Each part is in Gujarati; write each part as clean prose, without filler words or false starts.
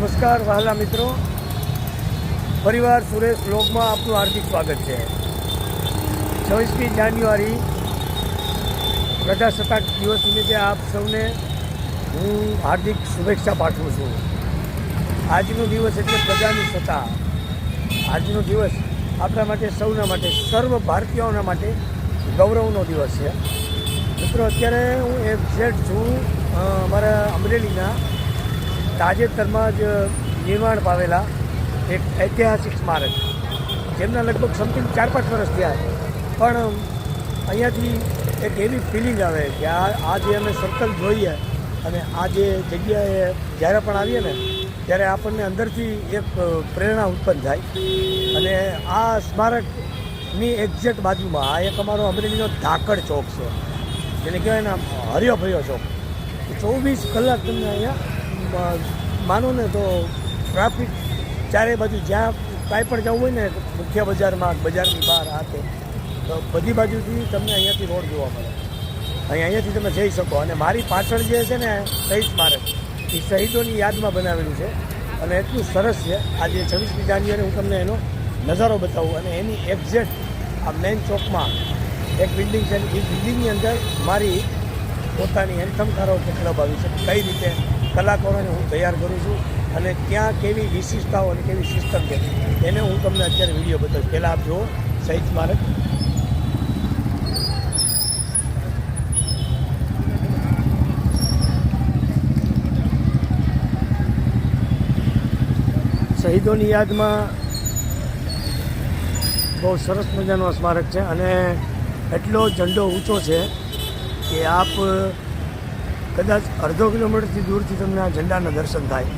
નમસ્કાર વહાલા મિત્રો, પરિવાર સુરેશ બ્લોગમાં આપનું હાર્દિક સ્વાગત છે। 26મી જાન્યુઆરી પ્રજાસત્તાક દિવસ નિમિત્તે આપ સૌને હું હાર્દિક શુભેચ્છા પાઠવું છું। આજનો દિવસ એટલે પ્રજાની સત્તા। આજનો દિવસ આપણા માટે, સૌના માટે, સર્વ ભારતીયોના માટે ગૌરવનો દિવસ છે। મિત્રો, અત્યારે હું એક્ઝેક્ટ છું અમારા અમરેલીના તાજેતરમાં જ નિર્માણ પામેલા એક ઐતિહાસિક સ્મારક, જેમના લગભગ સમથિંગ 4-5 વર્ષ થયા, પણ અહીંયાથી એક એવી ફિલિંગ આવે કે આ જે અમે સર્કલ જોઈએ અને આ જે જગ્યાએ જ્યારે પણ આવીએ ને ત્યારે આપણને અંદરથી એક પ્રેરણા ઉત્પન્ન થાય। અને આ સ્મારકની એક્ઝેક્ટ બાજુમાં આ એક અમારો અમરેલીનો ધાકડ ચોક છે, જેને કહેવાય ને હર્યો ભર્યો ચોક। 24 કલાક તમને અહીંયા માનો ને તો ટ્રાફિક ચારે બાજુ, જ્યાં કાંઈ પણ જવું હોય ને મુખ્ય બજારમાં, બજારની બહાર આતે તો બધી બાજુથી તમને અહીંયાથી રોડ જોવા મળે, અહીંયાથી તમે જઈ શકો। અને મારી પાછળ જે છે ને શહીદ સ્મારક, એ શહીદોની યાદમાં બનાવેલું છે અને એટલું સરસ છે। આજે 26મી જાન્યુઆરી હું તમને એનો નજારો બતાવું અને એની એક્ઝેક્ટ આ મેઇન ચોકમાં એક બિલ્ડિંગ છે, એ બિલ્ડિંગની અંદર મારી પોતાની એન્થમ કારાઓકે ક્લબ આવી છે। કઈ રીતે કલાકારોને હું તૈયાર કરું છું અને ત્યાં કેવી વિશિષ્ટતાઓ અને કેવી સિસ્ટમ છે એને હું તમને અત્યારે વિડીયો બતાવીશ। પહેલાં આપ જુઓ શહીદ સ્મારક। શહીદોની યાદમાં બહુ સરસ મજાનો સ્મારક છે અને એટલો ઝંડો ઊંચો છે કે આપ કદાચ અડધો કિલોમીટરથી દૂરથી તમને આ ઝંડાના દર્શન થાય।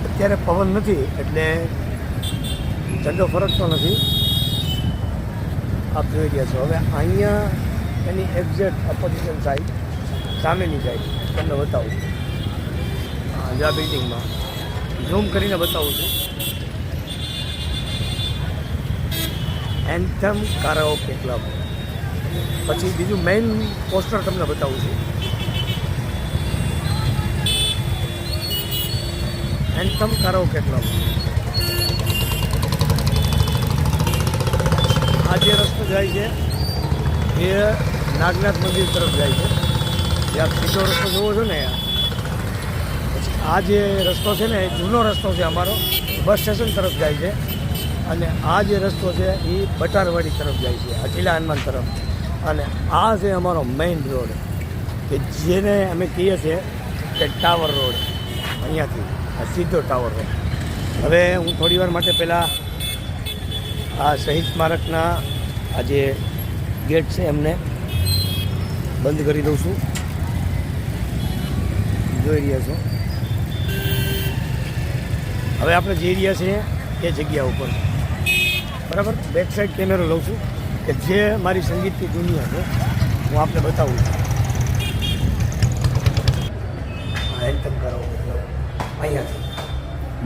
અત્યારે પવન નથી એટલે ઝંડો ફરકતો નથી, આપ જોઈ રહ્યા છો। હવે અહીંયા એની એક્ઝેક્ટ ઓપોઝિશન સાઈડ, સામેની સાઈડ તમને બતાવું, આ બિલ્ડિંગમાં ઝૂમ કરીને બતાવું છું, એન્થમ કારાઓકે ક્લબ। પછી બીજું મેઇન પોસ્ટર તમને બતાવું છું, એન્થમ કારાઓકે ક્લબ। આ જે રસ્તો જાય છે એ નાગનાથ મંદિર તરફ જાય છે, જે આપ સીધો રસ્તો જોવો છો ને। પછી આ જે રસ્તો છે ને એ જૂનો રસ્તો છે અમારો, બસ સ્ટેશન તરફ જાય છે। અને આ જે રસ્તો છે એ બટારવાડી તરફ જાય છે, અખિલા હનુમાન તરફ। અને આ છે અમારો મેઇન રોડ કે જેને અમે કહીએ છીએ કે ટાવર રોડ, અહીંયાથી આ સીધો ટાવર રોડ। હવે હું થોડી વાર માટે પહેલાં આ શહીદ સ્મારકના આ જે ગેટ છે એમને બંધ કરી દઉં છું, જોઈ રહ્યા છો। હવે આપણે જઈ રહ્યા છીએ એ જગ્યા ઉપર, બરાબર। બેક સાઈડ કેમેરો લઉં છું કે જે મારી સંગીતની દુનિયા છે હું આપને બતાવું છું। એન્થમ કારાઓકે ક્લબ અહીંયાથી,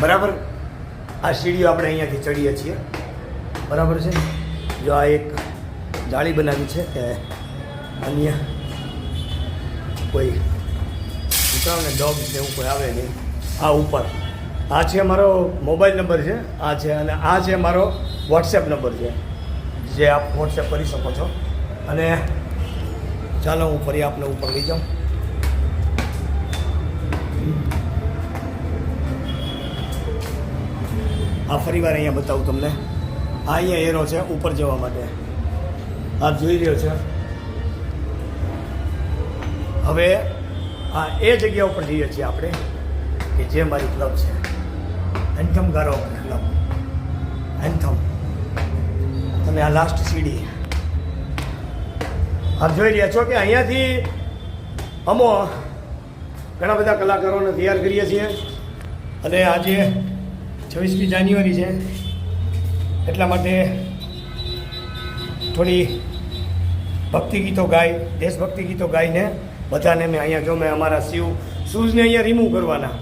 બરાબર। આ સીડીઓ આપણે અહીંયાથી ચડીએ છીએ, બરાબર છે। જો આ એક જાળી બનાવી છે કે અન્ય કોઈ કૂતરાને, ડોગ ને એવું કોઈ આવે નહીં। આ ઉપર આ છે અમારો મોબાઈલ નંબર છે, આ છે, અને આ છે મારો વોટ્સએપ નંબર છે, જે આપ વોટ્સએપ કરી શકો છો। અને ચાલો હું ફરી આપને ઉપર લઈ જાઉં। આ ફરી વાર અહીંયા બતાવું તમને, આ અહીંયા એરો છે ઉપર જવા માટે, આપ જોઈ રહ્યો છો। હવે આ એ જગ્યા ઉપર જઈએ છીએ આપણે કે જે મારી ક્લબ છે, એન્થમ કારાઓકે ક્લબ, એન્થમ। અને આ લાસ્ટ સીડી આપ જોઈ રહ્યા છો કે અહીંયાથી અમો ઘણા બધા કલાકારોને તૈયાર કરીએ છીએ। અને આજે 26મી જાન્યુઆરી છે એટલા માટે થોડી ભક્તિ ગીતો ગાઈ, દેશભક્તિ ગીતો ગાઈને બધાને મેં અહીંયા જો મેં અમારા શૂઝને અહીંયા રિમૂવ કરવાના,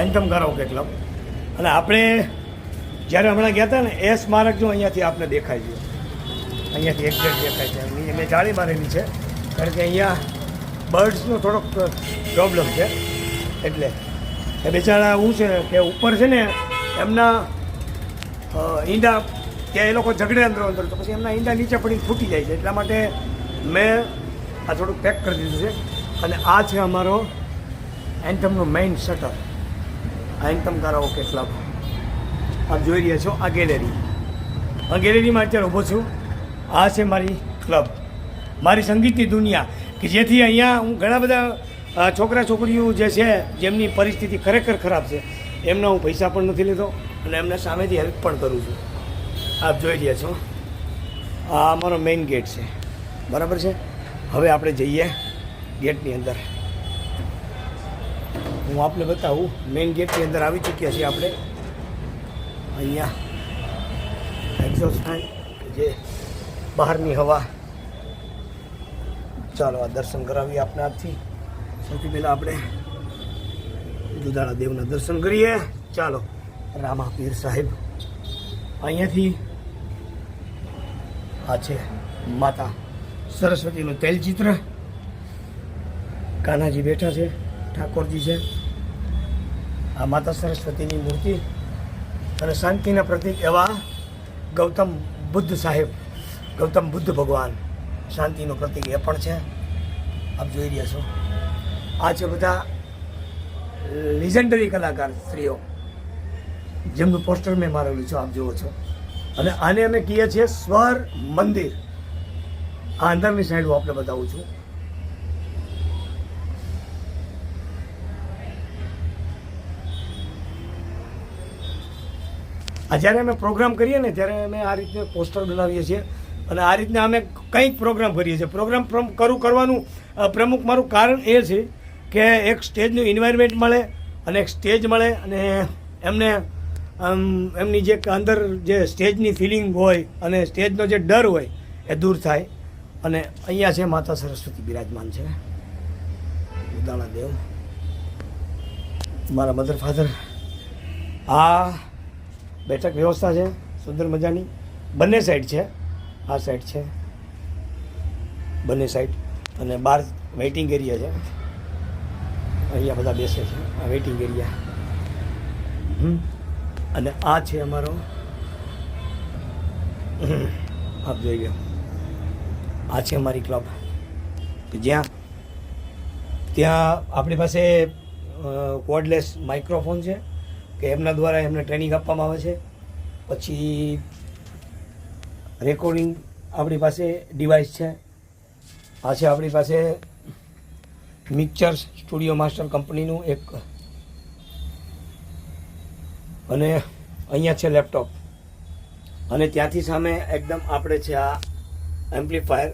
એન્થમ કારાઓકે ક્લબ। અને આપણે જ્યારે હમણાં ગયા હતા ને એ સ્મારક જો અહીંયાથી આપને દેખાય છે, અહીંયાથી એક્ઝેક્ટ દેખાય છે। મેં જાળી મારેલી છે કારણ કે અહીંયા બર્ડ્સનો થોડોક પ્રોબ્લેમ છે, એટલે એ બિચારા શું છે કે ઉપર છે ને એમના ઈંડા ત્યાં એ લોકો ઝઘડે અંદર તો પછી એમના ઈંડા નીચે પડીને ફૂટી જાય છે. એટલા માટે મેં આ થોડુંક પેક કરી દીધું છે. અને આ છે અમારો એન્થમનો મેઇન શટર, આ એન્થમ કારાઓકે ક્લબ. આપ જોઈ રહ્યા છો આ ગેલેરી. આ ગેલેરીમાં અત્યારે ઊભો છું. આ છે મારી ક્લબ, મારી સંગીતની દુનિયા, કે જેથી અહીંયા હું ઘણા બધા છોકરા છોકરીઓ જે છે જેમની પરિસ્થિતિ ખરેખર ખરાબ છે એમના હું પૈસા પણ નથી લેતો અને એમને સામેથી હેલ્પ પણ કરું છું. આપ જોઈ રહ્યા છો આ અમારો મેઇન ગેટ છે, બરાબર છે. હવે આપણે જઈએ ગેટની અંદર. હું આપને બતાવું, મેઇન ગેટની અંદર આવી ચૂક્યા છીએ આપણે. અહીંયા એક્ઝોસ્ટ ફેન જે બહારની હવા. ચાલો આ દર્શન કરાવીએ આપને આજથી. સૌથી પહેલાં આપણે દુધાળા દેવના દર્શન કરીએ. ચાલો રામા પીર સાહેબ. અહીંયાથી આ છે માતા સરસ્વતીનું તૈલચિત્ર. કાનાજી બેઠા છે, ઠાકોરજી છે. આ માતા સરસ્વતીની મૂર્તિ અને શાંતિના પ્રતીક એવા ગૌતમ બુદ્ધ સાહેબ, ગૌતમ બુદ્ધ ભગવાન શાંતિનું પ્રતીક એ પણ છે. આપ જોઈ રહ્યા છો આ છે બધા લિજેન્ડરી કલાકાર સ્ત્રીઓ જેમનું પોસ્ટર મેં મારેલું છે, આપ જુઓ છો. અને આને અમે કહીએ છીએ સ્વર મંદિર. આ અંદરની સાઈડ હું આપણે બતાવું છું. આ જ્યારે અમે પ્રોગ્રામ કરીએ ને ત્યારે અમે આ રીતે પોસ્ટર બનાવીએ છીએ અને આ રીતના અમે કંઈક પ્રોગ્રામ કરીએ છીએ. પ્રોગ્રામ કરવાનું પ્રમુખ મારું કારણ એ છે કે એક સ્ટેજનું એન્વાયરમેન્ટ મળે અને એક સ્ટેજ મળે અને એમને એમની જે અંદર જે સ્ટેજની ફિલિંગ હોય અને સ્ટેજનો જે ડર હોય એ દૂર થાય. અને અહીંયા છે માતા સરસ્વતી બિરાજમાન છે, ઉદાણા દેવ, મારા મધર ફાધર. આ બેઠક વ્યવસ્થા છે સુંદર મજાની, બંને સાઈડ છે. આ સાઈડ છે બંને સાઈડ અને બહાર વેઇટિંગ એરિયા છે. અહીંયા બધા બેસે છે, આ વેઇટિંગ એરિયા. અને આ છે અમારો, આપ જોઈ લો, આ છે અમારી ક્લબ કે ત્યાં આપણી પાસે કોર્ડલેસ માઇક્રોફોન છે કે એમના દ્વારા એમને ટ્રેનિંગ આપવામાં આવે છે. પછી રેકોર્ડિંગ આપણી પાસે ડિવાઇસ છે. આ છે આપણી પાસે મિક્સર સ્ટુડિયો માસ્ટર કંપનીનું એક. અને અહીંયા છે લેપટોપ. અને ત્યાંથી સામે એકદમ આપણે છે આ એમ્પ્લીફાયર.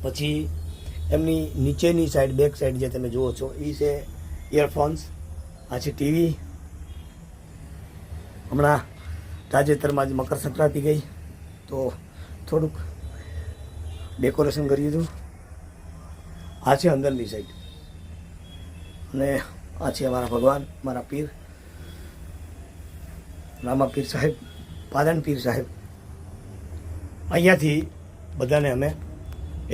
પછી એમની નીચેની સાઈડ, બેક સાઈડ જે તમે જુઓ છો એ છે ઇયરફોન્સ. આ છે ટીવી. હમણાં તાજેતરમાં જ મકર સંક્રાંતિ ગઈ તો થોડુંક ડેકોરેશન કર્યું હતું. આ છે અંદરની સાઈડ. અને આ છે અમારા ભગવાન, મારા પીર રામા પીર સાહેબ, પાદણ પીર સાહેબ. અહીંયાથી બધાને અમે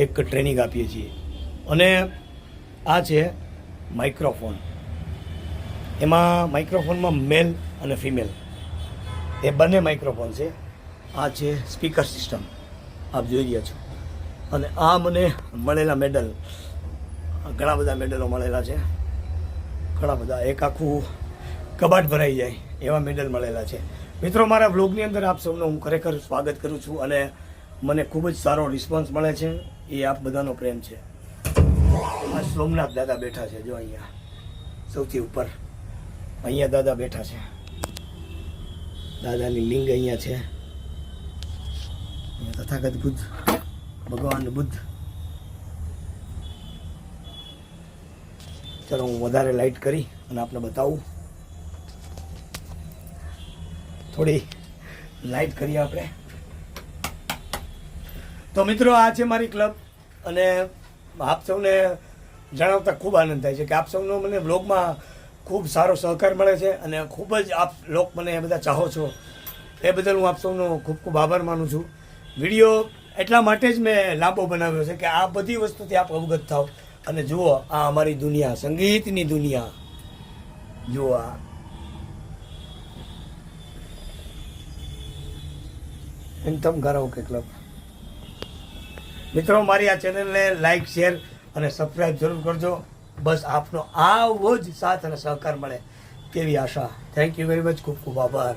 એક ટ્રેનિંગ આપીએ છીએ. અને આ છે માઇક્રોફોન. એમાં માઇક્રોફોનમાં મેલ અને ફિમેલ એ બંને માઇક્રોફોન છે. આ છે સ્પીકર સિસ્ટમ, આપ જોઈ રહ્યા છો. અને આ મને મળેલા મેડલ, ઘણા બધા મેડલો મળેલા છે, ઘણા બધા, એક આખું કબાટ ભરાઈ જાય એવા મેડલ મળેલા છે. મિત્રો, મારા વ્લોગની અંદર આપ સૌનો હું ખરેખર સ્વાગત કરું છું અને મને ખૂબ જ સારો રિસ્પોન્સ મળે છે. એ આપ બધાનો પ્રેમ છે. આ સોમનાથ દાદા બેઠા છે, જો અહીંયા સૌથી ઉપર અહીંયા દાદા બેઠા છે. દાદાની લિંગ અહીંયા છે. તથાગત બુદ્ધ, ભગવાન બુદ્ધ. ચલો હું વધારે લાઇટ કરી અને આપને બતાવું. થોડી લાઇટ કરીએ આપણે. તો મિત્રો, આ છે મારી ક્લબ. અને આપ સૌને જણાવતા ખૂબ આનંદ થાય છે કે આપ સૌનો મને વ્લોગમાં ખૂબ સારો સહકાર મળે છે અને ખૂબ જ આપ લોક મને એ બધા ચાહો છો. એ બદલ હું આપ સૌનો ખૂબ ખૂબ આભાર માનું છું. વિડીયો એટલા માટે જ મેં લાંબો બનાવ્યો છે કે આ બધી વસ્તુથી આપ અવગત થાવ. અને જુઓ આ અમારી દુનિયા, સંગીતની દુનિયા. જુઓ આ એન્થમ કરાઓકે ક્લબ. મિત્રો મારી આ ચેનલને લાઈક, શેર અને સબસ્ક્રાઈબ જરૂર કરજો. બસ આપનો આવો જ સાથ અને સહકાર મળે તેવી આશા. Thank you very much. ખૂબ ખૂબ આભાર.